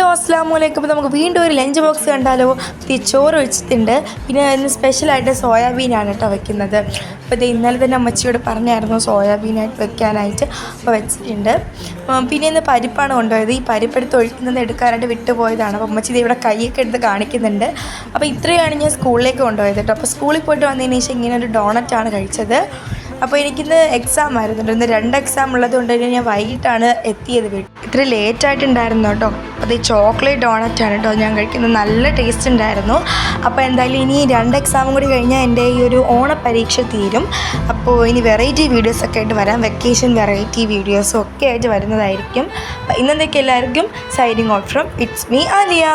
Hello അസ്സലാമലൈക്കും. നമുക്ക് വീണ്ടും ഒരു ലഞ്ച് ബോക്സ് കണ്ടാലോ. ചോറ് വെച്ചിട്ടുണ്ട്, പിന്നെ ഇന്ന് സ്പെഷ്യലായിട്ട് സോയാബീനാണ് കേട്ടോ വെക്കുന്നത്. അപ്പോൾ ഇത് ഇന്നലെ തന്നെ അമ്മച്ചിയോട് പറഞ്ഞായിരുന്നു സോയാബീനായിട്ട് വെക്കാനായിട്ട്, അപ്പോൾ വെച്ചിട്ടുണ്ട്. പിന്നെ ഇന്ന് പരിപ്പാണ് കൊണ്ടുപോയത്. ഈ പരിപ്പെടുത്ത് ഒഴിക്കുന്നത് എടുക്കാനായിട്ട് വിട്ടുപോയതാണ്. അപ്പോൾ അമ്മച്ചി ഇത് ഇവിടെ കൈയൊക്കെ എടുത്ത് കാണിക്കുന്നുണ്ട്. അപ്പോൾ ഇത്രയാണ് ഞാൻ സ്കൂളിലേക്ക് കൊണ്ടുപോയത് കേട്ടോ. അപ്പോൾ സ്കൂളിൽ പോയിട്ട് വന്നതിന് ശേഷം ഇങ്ങനെ ഒരു ഡോണറ്റാണ് കഴിച്ചത്. അപ്പോൾ എനിക്കിന്ന് എക്സാം ആയിരുന്നു, ഇന്ന് 2 എക്സാം ഉള്ളത് കൊണ്ട് തന്നെ ഞാൻ വൈകിട്ടാണ് എത്തിയത് വീട്ടിൽ. ഇത്ര ലേറ്റായിട്ടുണ്ടായിരുന്നു കേട്ടോ. അത് ഈ ചോക്ലേറ്റ് ഡോണറ്റാണ് കേട്ടോ ഞാൻ കഴിക്കുന്നത്. നല്ല ടേസ്റ്റ് ഉണ്ടായിരുന്നു. അപ്പോൾ എന്തായാലും ഇനി 2 എക്സാമും കൂടി കഴിഞ്ഞാൽ എൻ്റെ ഈ ഒരു ഓണപ്പരീക്ഷ തീരും. അപ്പോൾ ഇനി വെറൈറ്റി വീഡിയോസൊക്കെ ആയിട്ട് വരാം. വെക്കേഷൻ വെറൈറ്റി വീഡിയോസും ഒക്കെ ആയിട്ട് വരുന്നതായിരിക്കും. അപ്പോൾ ഇന്നത്തേക്ക് എല്ലാവർക്കും signing out from it's me Alia.